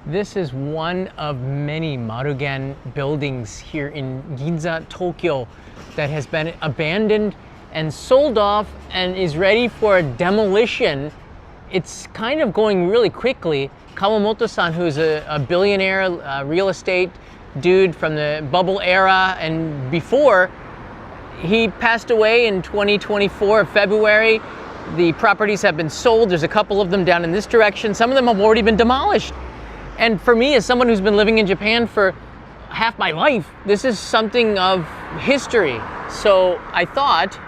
This is one of many Marugen buildings here in Ginza, Tokyo, that has been abandoned and sold off and is ready for demolition. It's kind of going really quickly. Kawamoto-san, who's a billionaire real estate dude from the bubble era and before, he passed away in 2024, February. The properties have been sold. There's a couple of them down in this direction. Some of them have already been demolished. And for me, as someone who's been living in Japan for half my life, this is something of history. So I thought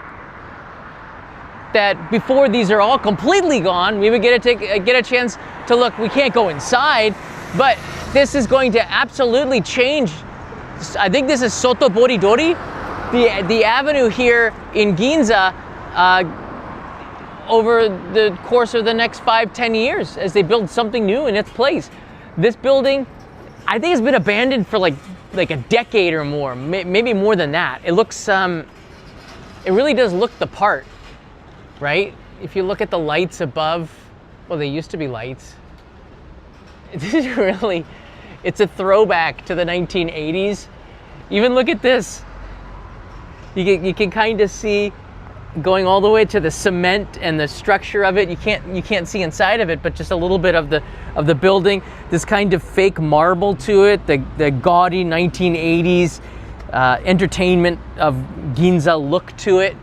that before these are all completely gone, we would get a chance to look. We can't go inside, but this is going to absolutely change. I think this is Soto Boridori, the avenue here in Ginza, over the course of the next 5-10 years as they build something new in its place. This building, I think, has been abandoned for like a decade or more, maybe more than that. It looks, it really does look the part, right? If you look at the lights above, well, they used to be lights. This is really, it's a throwback to the 1980s. Even look at this. You can kind of see going all the way to the cement and the structure of it. You can't see inside of it, but just a little bit of the building. This kind of fake marble to it, the gaudy 1980s entertainment of Ginza look to it.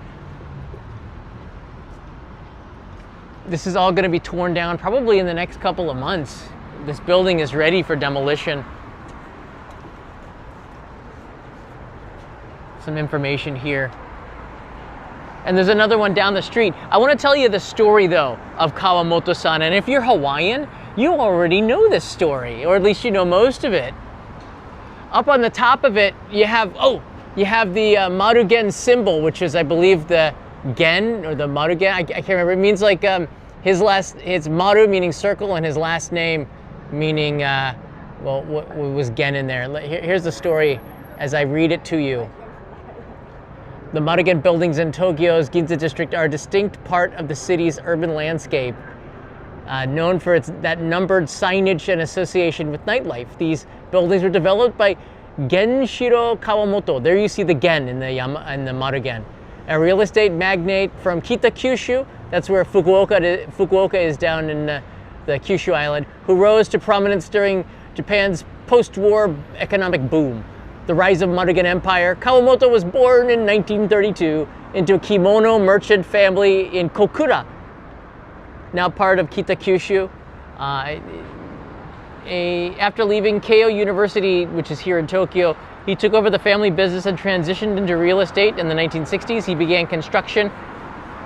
This is all going to be torn down probably in the next couple of months. This building is ready for demolition. Some information here. And there's another one down the street. I want to tell you the story, though, of Kawamoto-san. And if you're Hawaiian, you already know this story, or at least you know most of it. Up on the top of it, you have the Marugen symbol, which is, I believe, the Gen, or the Marugen. I can't remember. It means like it's Maru meaning circle, and his last name meaning, what was Gen in there. Here's the story as I read it to you. The Marugen buildings in Tokyo's Ginza district are a distinct part of the city's urban landscape, known for that numbered signage and association with nightlife. These buildings were developed by Genshiro Kawamoto. There you see the Gen in the Marugen, a real estate magnate from Kita, Kyushu. That's where Fukuoka is down in the Kyushu island, who rose to prominence during Japan's post-war economic boom. The rise of Marugen Empire. Kawamoto was born in 1932 into a kimono merchant family in Kokura, now part of Kita, Kyushu. After leaving Keio University, which is here in Tokyo, he took over the family business and transitioned into real estate in the 1960s. He began construction,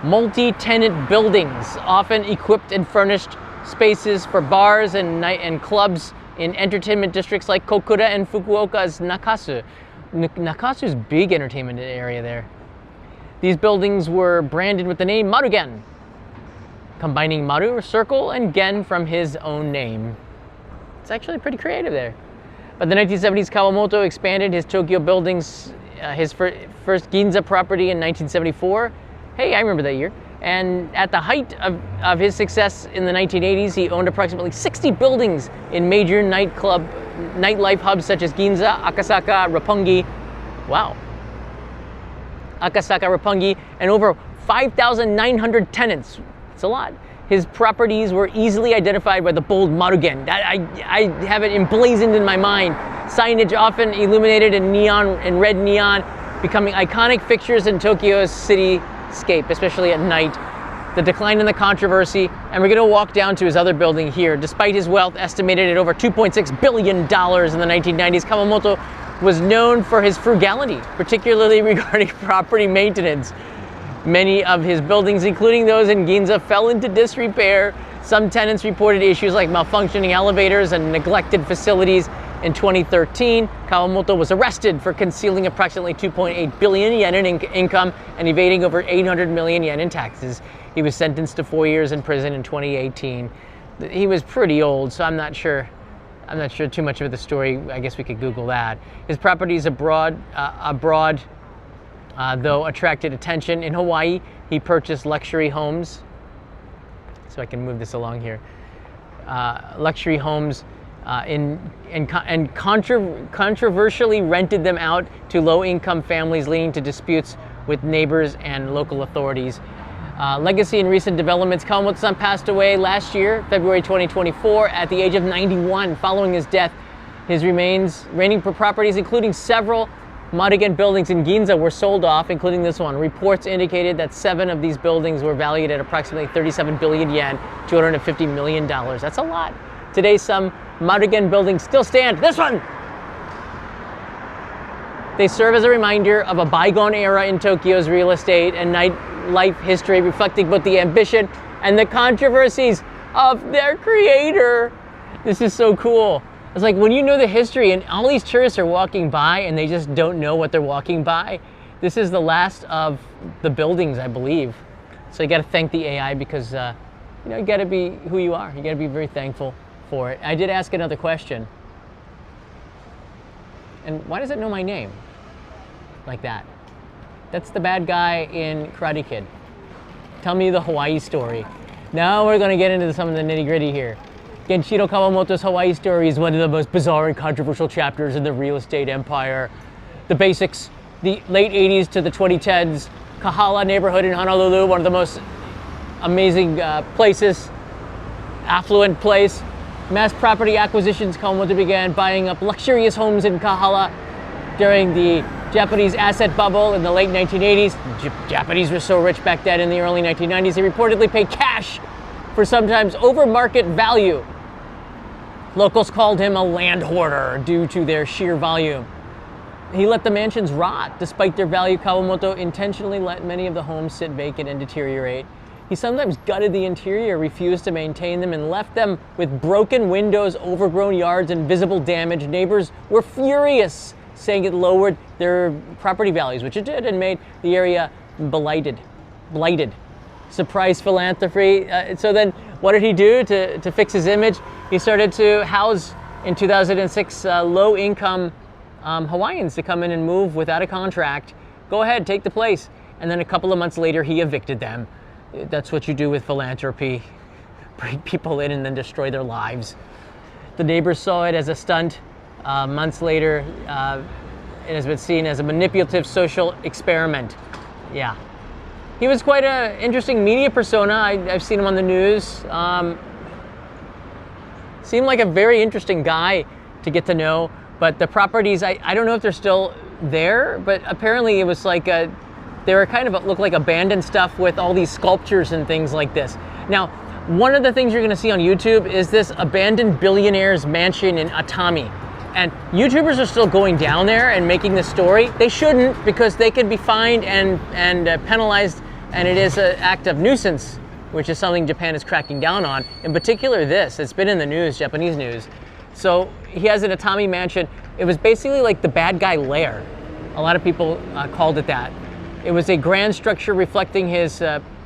multi-tenant buildings, often equipped and furnished spaces for bars and clubs in entertainment districts like Kokura and Fukuoka's Nakasu. Nakasu's big entertainment area there. These buildings were branded with the name Marugen, combining Maru, or circle, and Gen from his own name. It's actually pretty creative there. By the 1970s, Kawamoto expanded his Tokyo buildings, his first Ginza property in 1974. Hey, I remember that year. And at the height of his success in the 1980s, he owned approximately 60 buildings in major nightlife hubs such as Ginza, Akasaka, Roppongi. Wow. Akasaka, Roppongi, and over 5,900 tenants. It's a lot. His properties were easily identified by the bold Marugen. I have it emblazoned in my mind. Signage often illuminated in red neon, becoming iconic fixtures in Tokyo's cityscape, especially at night. The decline in the controversy, and we're going to walk down to his other building here. Despite his wealth, estimated at over $2.6 billion in the 1990s, Kawamoto was known for his frugality, particularly regarding property maintenance. Many of his buildings, including those in Ginza, fell into disrepair. Some tenants reported issues like malfunctioning elevators and neglected facilities. In 2013, Kawamoto was arrested for concealing approximately 2.8 billion yen in income and evading over 800 million yen in taxes. He was sentenced to 4 years in prison in 2018. He was pretty old, so I'm not sure too much of the story. I guess we could Google that. His properties abroad, though, attracted attention. In Hawaii, he purchased luxury homes. So I can move this along here. Luxury homes controversially rented them out to low-income families, leading to disputes with neighbors and local authorities. Legacy and recent developments. Kawamoto-san passed away last year, February 2024, at the age of 91. Following his death, his remaining properties, including several Marugen buildings in Ginza, were sold off, including this one. Reports indicated that 7 of these buildings were valued at approximately 37 billion yen, $250 million. That's a lot. Today, some Marugen buildings still stand. This one! They serve as a reminder of a bygone era in Tokyo's real estate and nightlife history, reflecting both the ambition and the controversies of their creator. This is so cool. It's like when you know the history and all these tourists are walking by and they just don't know what they're walking by. This is the last of the buildings, I believe. So you got to thank the AI because you got to be who you are. You got to be very thankful for it. I did ask another question. And why does it know my name like that? That's the bad guy in Karate Kid. Tell me the Hawaii story. Now we're going to get into some of the nitty-gritty here. Genshiro Kawamoto's Hawaii story is one of the most bizarre and controversial chapters in the real estate empire. The basics, the late 80s to the 2010s, Kahala neighborhood in Honolulu, one of the most amazing places, affluent place. Mass property acquisitions. Kawamoto began buying up luxurious homes in Kahala during the Japanese asset bubble in the late 1980s. Japanese were so rich back then in the early 1990s, they reportedly paid cash for sometimes over market value. Locals called him a land hoarder due to their sheer volume. He let the mansions rot. Despite their value, Kawamoto intentionally let many of the homes sit vacant and deteriorate. He sometimes gutted the interior, refused to maintain them, and left them with broken windows, overgrown yards, and visible damage. Neighbors were furious, saying it lowered their property values, which it did, and made the area blighted. Surprise philanthropy. So then what did he do to fix his image? He started to house, in 2006, low-income Hawaiians to come in and move without a contract. Go ahead, take the place. And then a couple of months later, he evicted them. That's what you do with philanthropy. Bring people in and then destroy their lives. The neighbors saw it as a stunt. Months later, it has been seen as a manipulative social experiment. Yeah. He was quite an interesting media persona. I've seen him on the news. Seemed like a very interesting guy to get to know. But the properties, I don't know if they're still there, but apparently it was like they were kind of looked like abandoned stuff with all these sculptures and things like this. Now, one of the things you're going to see on YouTube is this abandoned billionaire's mansion in Atami. And YouTubers are still going down there and making the story. They shouldn't, because they could be fined and penalized, and it is an act of nuisance, which is something Japan is cracking down on. In particular this, it's been in the news, Japanese news. So he has an Atami mansion. It was basically like the bad guy lair. A lot of people called it that. It was a grand structure reflecting his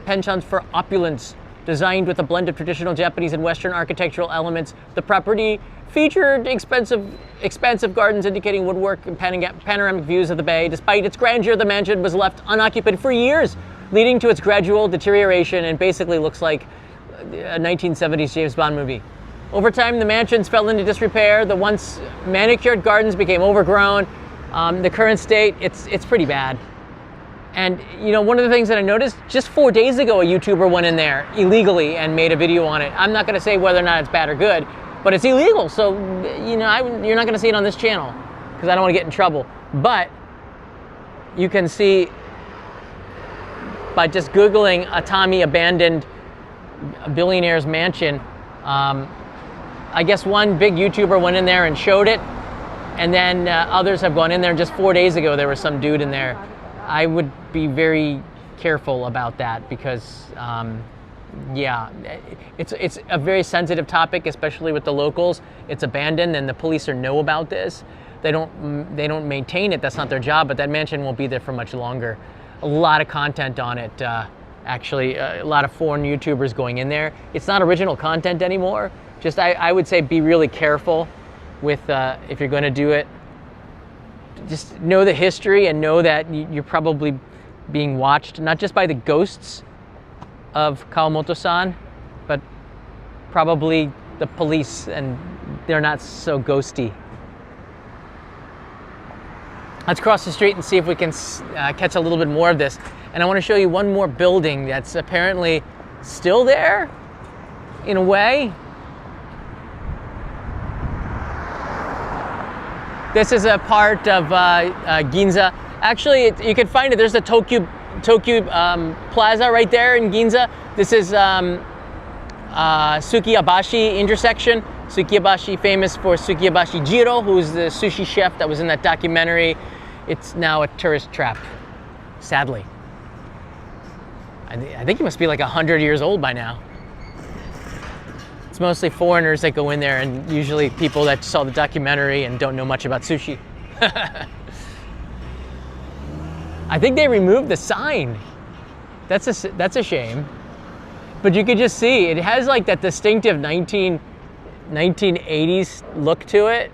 penchant for opulence, designed with a blend of traditional Japanese and Western architectural elements. The property featured expansive gardens indicating woodwork and panoramic views of the bay. Despite its grandeur, the mansion was left unoccupied for years, leading to its gradual deterioration, and basically looks like a 1970s James Bond movie. Over time, the mansions fell into disrepair. The once manicured gardens became overgrown. The current state, it's pretty bad. And one of the things that I noticed, just 4 days ago, a YouTuber went in there illegally and made a video on it. I'm not going to say whether or not it's bad or good, but it's illegal. So, you're not going to see it on this channel because I don't want to get in trouble. But you can see by just Googling Atami abandoned billionaire's mansion. I guess one big YouTuber went in there and showed it, and then others have gone in there. Just 4 days ago, there was some dude in there. I would be very careful about that because, yeah, it's a very sensitive topic, especially with the locals. It's abandoned, and the police know about this. They don't maintain it. That's not their job. But that mansion won't be there for much longer. A lot of content on it. Actually, a lot of foreign YouTubers going in there. It's not original content anymore. Just I would say be really careful with if you're going to do it. Just know the history and know that you're probably being watched, not just by the ghosts of Kawamoto-san, but probably the police and they're not so ghosty. Let's cross the street and see if we can catch a little bit more of this. And I want to show you one more building that's apparently still there, in a way. This is a part of Ginza. Actually, you can find it. There's the Tokyo Plaza right there in Ginza. This is Sukiyabashi intersection. Sukiyabashi, famous for Sukiyabashi Jiro, who's the sushi chef that was in that documentary. It's now a tourist trap, sadly. I think he must be like 100 years old by now. It's mostly foreigners that go in there, and usually people that saw the documentary and don't know much about sushi. I think they removed the sign. That's a shame. But you could just see, it has like that distinctive 1980s look to it.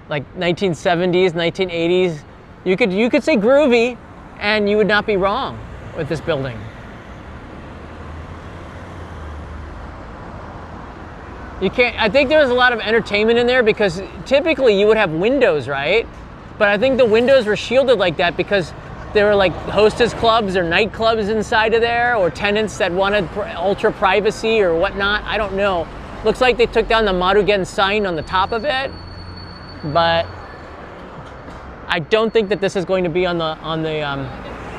Like 1970s, 1980s. You could say groovy, and you would not be wrong with this building. I think there's a lot of entertainment in there because typically you would have windows, right? But I think the windows were shielded like that because there were like hostess clubs or nightclubs inside of there, or tenants that wanted ultra privacy or whatnot. I don't know. Looks like they took down the Marugen sign on the top of it, but I don't think that this is going to be on the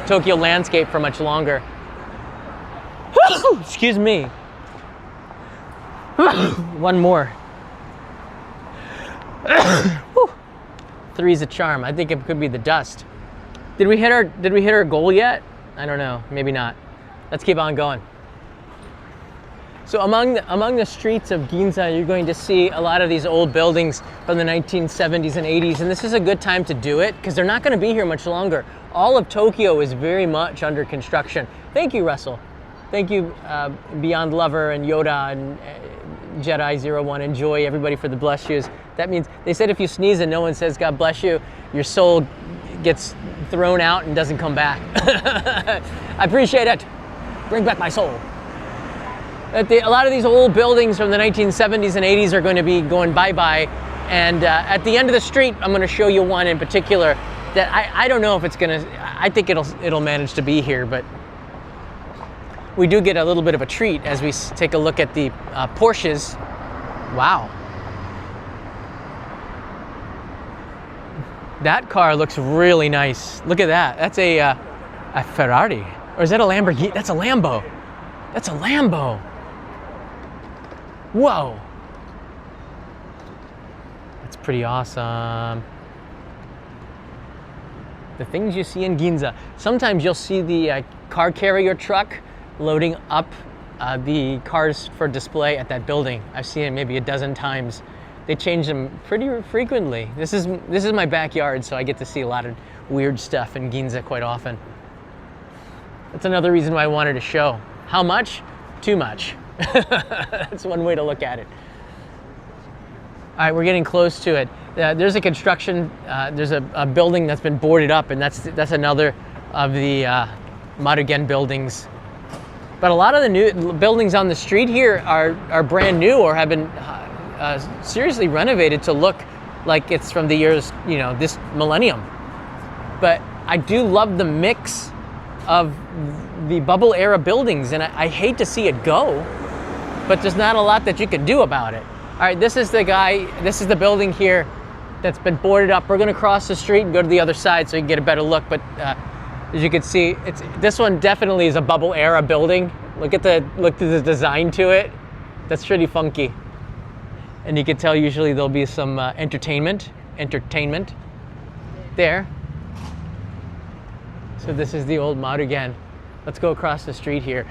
Tokyo landscape for much longer. Excuse me. One more. Three's a charm. I think it could be the dust. Did we hit our goal yet? I don't know. Maybe not. Let's keep on going. So among the streets of Ginza, you're going to see a lot of these old buildings from the 1970s and 80s, and this is a good time to do it because they're not going to be here much longer. All of Tokyo is very much under construction. Thank you, Russell. Thank you, Beyond Lover and Yoda and Jedi01. Enjoy, everybody, for the bless yous. That means, they said if you sneeze and no one says God bless you, your soul gets thrown out and doesn't come back. I appreciate it. Bring back my soul. A lot of these old buildings from the 1970s and 80s are going to be going bye-bye. And at the end of the street, I'm going to show you one in particular that I don't know if it's going to, I think it'll manage to be here, but we do get a little bit of a treat as we take a look at the Porsches. Wow. That car looks really nice. Look at that. That's a Ferrari. Or is that a Lamborghini? That's a Lambo. That's a Lambo. Whoa. That's pretty awesome. The things you see in Ginza. Sometimes you'll see the car carrier truck loading up the cars for display at that building. I've seen it maybe a dozen times. They change them pretty frequently. This is my backyard, so I get to see a lot of weird stuff in Ginza quite often. That's another reason why I wanted to show. How much? Too much. That's one way to look at it. All right, we're getting close to it. There's a construction, there's a building that's been boarded up, and that's another of the Marugen buildings. But a lot of the new buildings on the street here are brand new or have been seriously renovated to look like it's from the years, this millennium. But I do love the mix of the bubble era buildings, and I hate to see it go, but there's not a lot that you can do about it. All right, this is the building here that's been boarded up. We're gonna cross the street and go to the other side so you can get a better look, but as you can see, this one definitely is a bubble era building. Look at the design to it. That's pretty funky. And you can tell usually there'll be some entertainment there. So this is the old Marugen. Let's go across the street here.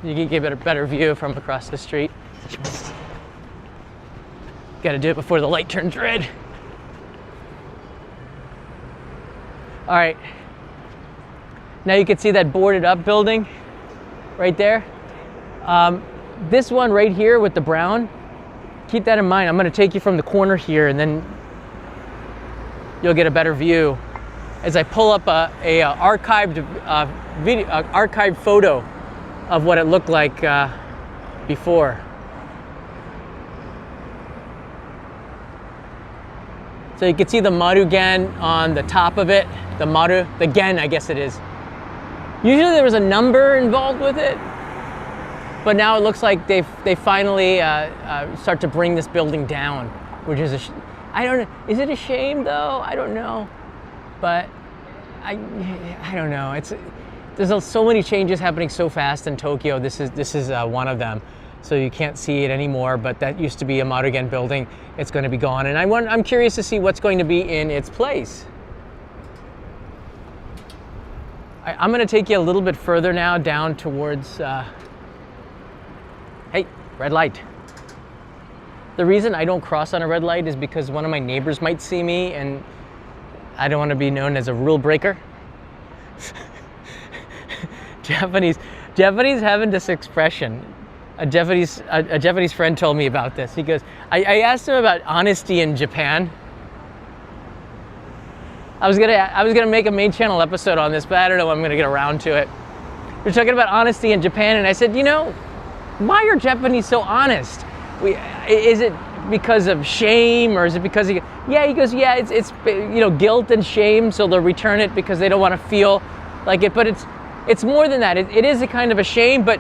You can get a better view from across the street. Got to do it before the light turns red. All right. Now you can see that boarded up building right there. This one right here with the brown, keep that in mind. I'm going to take you from the corner here, and then you'll get a better view as I pull up a archived archived photo of what it looked like before. So you can see the Marugen on the top of it, the Gen, I guess it is. Usually there was a number involved with it, but now it looks like they finally start to bring this building down, which is I don't know. Is it a shame though? I don't know, but I don't know. There's so many changes happening so fast in Tokyo. This is one of them. So you can't see it anymore, but that used to be a Marugen building. It's going to be gone, and I'm curious to see what's going to be in its place. I'm going to take you a little bit further now, down towards, hey, red light. The reason I don't cross on a red light is because one of my neighbors might see me, and I don't want to be known as a rule breaker. Japanese having this expression. A Japanese friend told me about this. He goes, I asked him about honesty in Japan. I was gonna make a main channel episode on this, but I don't know when I'm gonna get around to it. We're talking about honesty in Japan, and I said, why are Japanese so honest? Is it because of shame, or is it because he goes, it's guilt and shame, so they'll return it because they don't want to feel like it. But it's more than that. It is a kind of a shame, but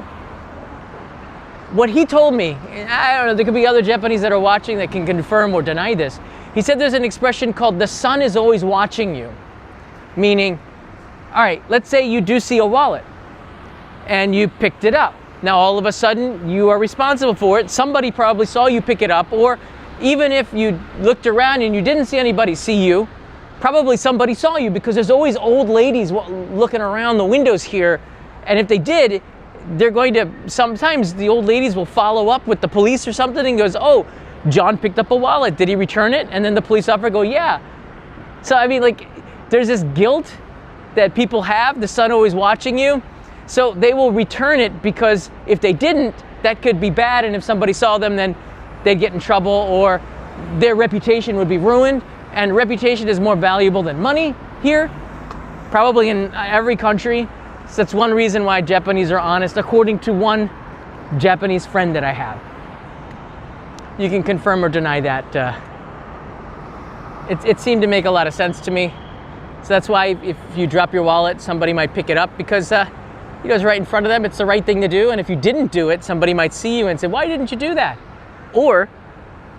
what he told me, I don't know, there could be other Japanese that are watching that can confirm or deny this. He said there's an expression called the sun is always watching you. Meaning, all right, let's say you do see a wallet and you picked it up. Now all of a sudden you are responsible for it. Somebody probably saw you pick it up, or even if you looked around and you didn't see anybody see you, probably somebody saw you, because there's always old ladies looking around the windows here, and if they did, they're going to, sometimes the old ladies will follow up with the police or something and goes, oh, John picked up a wallet, did he return it? And then the police officer go, yeah. So I mean, like, there's this guilt that people have, the sun always watching you. So they will return it, because if they didn't, that could be bad, and if somebody saw them, then they'd get in trouble, or their reputation would be ruined. And reputation is more valuable than money here, probably in every country. So that's one reason why Japanese are honest, according to one Japanese friend that I have. You can confirm or deny that. It seemed to make a lot of sense to me. So that's why if you drop your wallet, somebody might pick it up, because it's right in front of them. It's the right thing to do. And if you didn't do it, somebody might see you and say, why didn't you do that? Or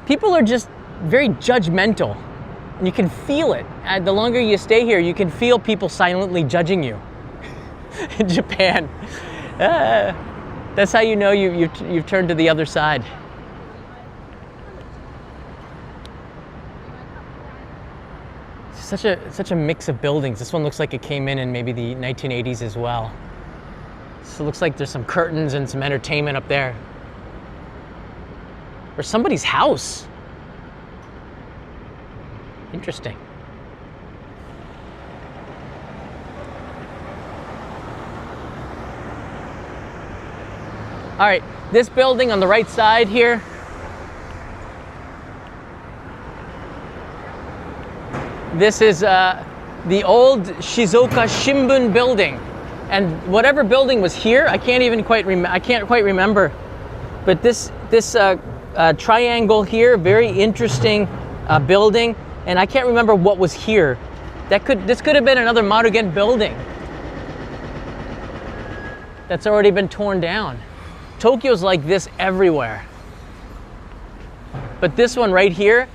people are just very judgmental, and you can feel it. And the longer you stay here, you can feel people silently judging you. In Japan, that's how you know you've turned to the other side. Such a mix of buildings. This one looks like it came in maybe the 1980s as well. So it looks like there's some curtains and some entertainment up there, or somebody's house. Interesting. All right, this building on the right side here, this is the old Shizuoka Shimbun building, and whatever building was here, I can't quite remember. But this triangle here, very interesting building, and I can't remember what was here. This could have been another Marugen building that's already been torn down. Tokyo's like this everywhere. But this one right here,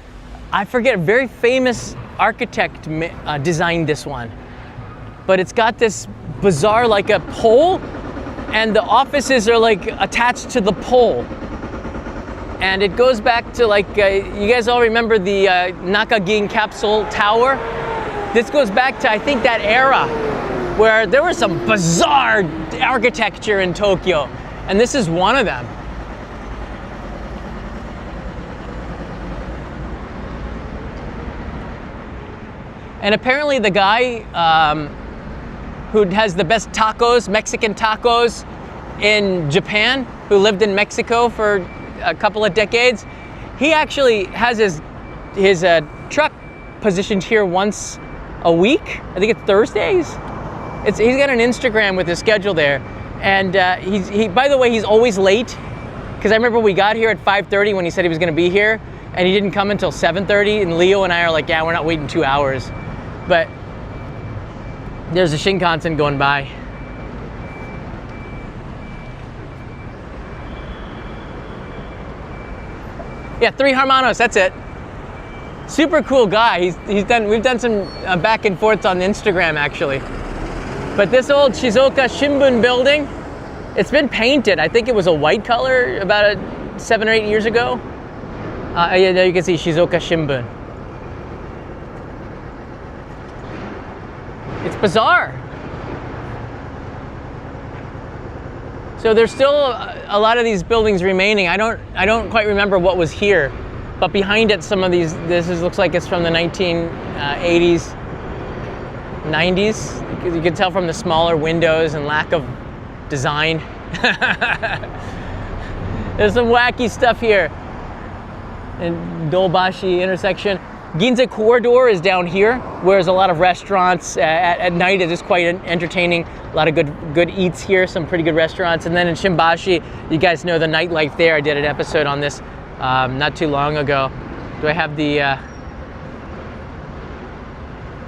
I forget, a very famous architect designed this one. But it's got this bizarre, like a pole, and the offices are like attached to the pole. And it goes back to like, you guys all remember the Nakagin Capsule Tower? This goes back to, I think, that era where there was some bizarre architecture in Tokyo. And this is one of them. And apparently the guy who has the best tacos, Mexican tacos in Japan, who lived in Mexico for a couple of decades, he actually has his truck positioned here once a week. I think it's Thursdays. He's got an Instagram with his schedule there. And he by the way, he's always late, because I remember we got here at 5:30 when he said he was going to be here. and he didn't come until 7:30. And Leo and I are like, yeah, we're not waiting 2 hours. But there's a Shinkansen going by. Yeah, 3 hermanos, that's it. Super cool guy. We've done some back and forths on Instagram actually. But this old Shizuoka Shimbun building, it's been painted. I think it was a white color about 7 or 8 years ago. Yeah, there you can see Shizuoka Shimbun. It's bizarre. So there's still a lot of these buildings remaining. I don't quite remember what was here, but behind it, some of these, looks like it's from the 1980s, 90s. You can tell from the smaller windows and lack of design. There's some wacky stuff here. In Dolbashi intersection. Ginza corridor is down here, where there's a lot of restaurants. At night it is quite entertaining. A lot of good eats here, some pretty good restaurants. And then in Shimbashi, you guys know the nightlife there. I did an episode on this not too long ago. Do I have the...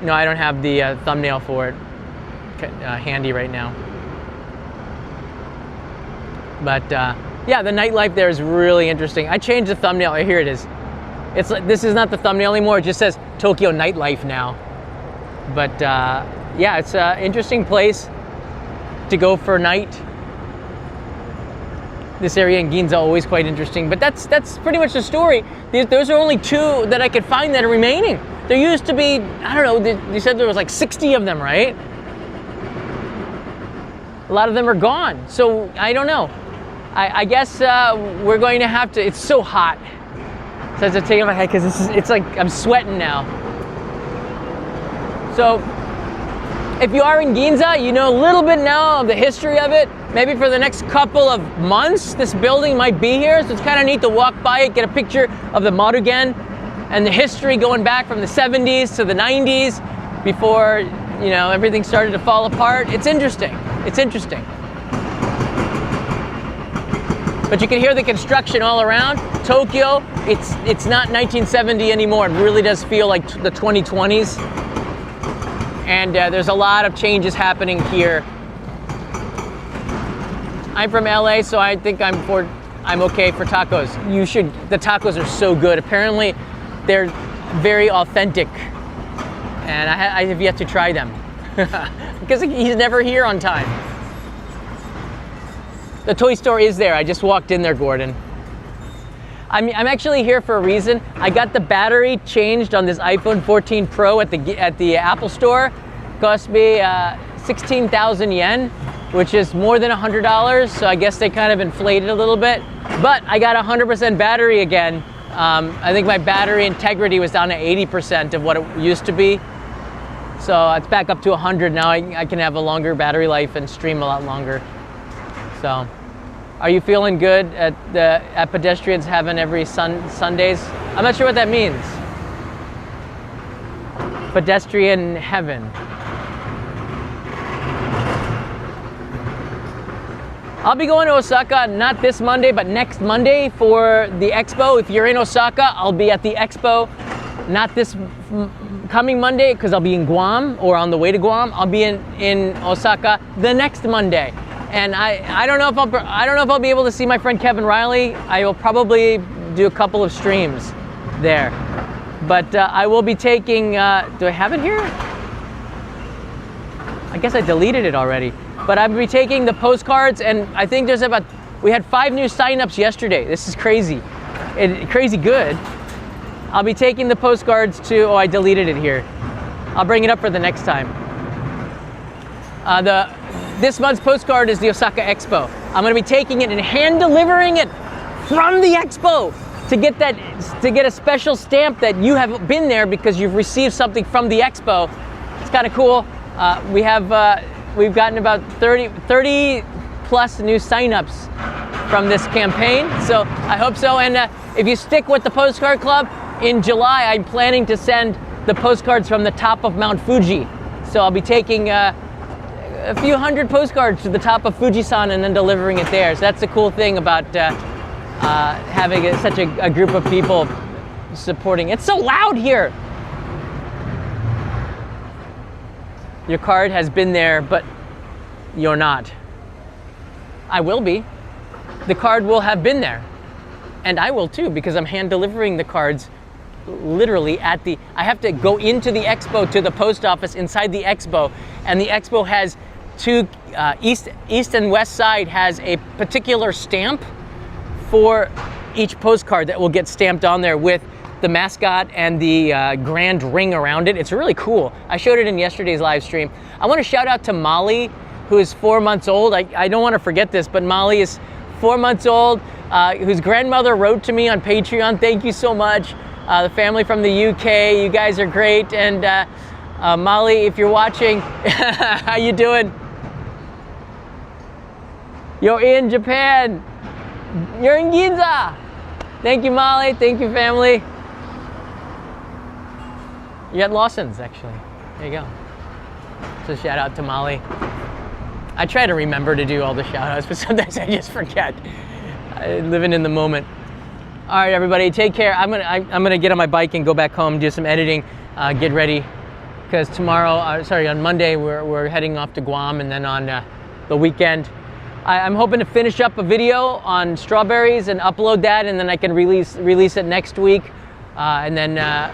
No, I don't have the thumbnail for it handy right now. But yeah, the nightlife there is really interesting. I changed the thumbnail. Here it is. It's like, this is not the thumbnail anymore. It just says Tokyo nightlife now. But yeah, it's an interesting place to go for a night. This area in Ginza always quite interesting. But that's pretty much the story. Those are only 2 that I could find that are remaining. There used to be, I don't know, you said there was like 60 of them, right? A lot of them are gone. So I don't know. I guess we're going to have to, it's so hot. So I have to take off my head because it's like I'm sweating now. So if you are in Ginza, you know a little bit now of the history of it. Maybe for the next couple of months, this building might be here. So it's kind of neat to walk by it, get a picture of the Marugen and the history going back from the 70s to the 90s before, you know, everything started to fall apart. It's interesting. It's interesting. But you can hear the construction all around. Tokyo, it's not 1970 anymore. It really does feel like the 2020s. And there's a lot of changes happening here. I'm from LA, so I think I'm okay for tacos. You should. The tacos are so good. Apparently, they're very authentic, and I have yet to try them because he's never here on time. The toy store is there. I just walked in there, Gordon. I'm actually here for a reason. I got the battery changed on this iPhone 14 Pro at the Apple Store. Cost me 16,000 yen, which is more than $100. So I guess they kind of inflated a little bit. But I got 100% battery again. I think my battery integrity was down to 80% of what it used to be. So it's back up to 100 now. I can have a longer battery life and stream a lot longer. So, are you feeling good at pedestrians having every Sundays? I'm not sure what that means. Pedestrian heaven. I'll be going to Osaka not this Monday, but next Monday for the expo. If you're in Osaka, I'll be at the expo. Not this coming Monday because I'll be in Guam or on the way to Guam. I'll be in Osaka the next Monday. And I don't know if I'll be able to see my friend Kevin Riley. I will probably do a couple of streams there. But I will be taking, do I have it here? I guess I deleted it already. But I'll be taking the postcards, and I think we had 5 new signups yesterday. This is crazy. Crazy good. I'll be taking the postcards to, I deleted it here. I'll bring it up for the next time. This month's postcard is the Osaka Expo. I'm going to be taking it and hand delivering it from the Expo to get a special stamp that you have been there because you've received something from the Expo. It's kind of cool. We've gotten about 30 plus new signups from this campaign, so I hope so. And if you stick with the Postcard Club, in July I'm planning to send the postcards from the top of Mount Fuji. So I'll be taking a few hundred postcards to the top of Fujisan and then delivering it there. So that's the cool thing about having such a group of people supporting. It's so loud here. Your card has been there, but you're not. I will be. The card will have been there. And I will too, because I'm hand delivering the cards literally at the, I have to go into the expo to the post office inside the expo, and the expo has two, east and west side has a particular stamp for each postcard that will get stamped on there with the mascot and the grand ring around it. It's really cool. I showed it in yesterday's live stream. I want to shout out to Molly, who is 4 months old. I don't want to forget this, but Molly is 4 months old, whose grandmother wrote to me on Patreon. Thank you so much. The family from the UK, you guys are great. And Molly, if you're watching, how you doing? You're in Japan. You're in Ginza. Thank you, Molly. Thank you, family. You're at Lawson's, actually. There you go. So shout out to Molly. I try to remember to do all the shout outs, but sometimes I just forget. Living in the moment. All right, everybody, take care. I'm gonna get on my bike and go back home, do some editing, get ready, because tomorrow, on Monday, we're heading off to Guam, and then on the weekend, I'm hoping to finish up a video on strawberries and upload that, and then I can release it next week, and then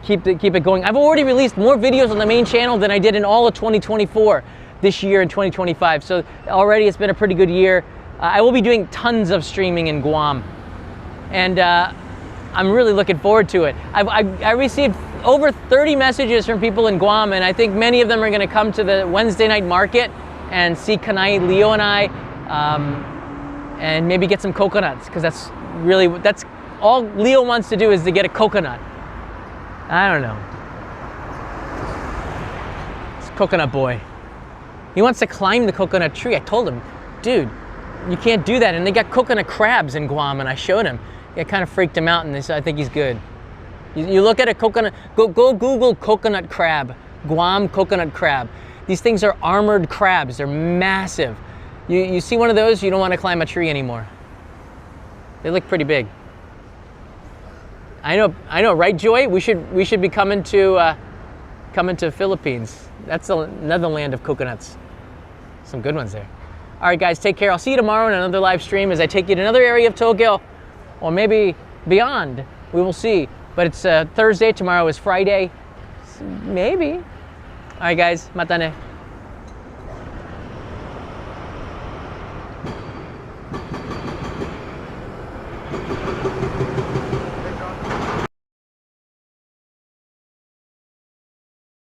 keep it going. I've already released more videos on the main channel than I did in all of 2024 this year in 2025. So already it's been a pretty good year. I will be doing tons of streaming in Guam, and I'm really looking forward to it. I received over 30 messages from people in Guam, and I think many of them are going to come to the Wednesday night market and see Kanai, Leo, and I, and maybe get some coconuts, because that's all Leo wants to do, is to get a coconut. I don't know. It's Coconut Boy. He wants to climb the coconut tree. I told him, dude, you can't do that. And they got coconut crabs in Guam, and I showed him. It kind of freaked him out, and they said, I think he's good. You look at a coconut, go Google coconut crab, Guam coconut crab. These things are armored crabs. They're massive. You see one of those, you don't want to climb a tree anymore. They look pretty big. I know, right, Joy? We should be coming to Philippines. That's another land of coconuts. Some good ones there. All right, guys, take care. I'll see you tomorrow in another live stream as I take you to another area of Tokyo, or maybe beyond. We will see. But it's Thursday. Tomorrow is Friday. Maybe. All right, guys. Mata ne.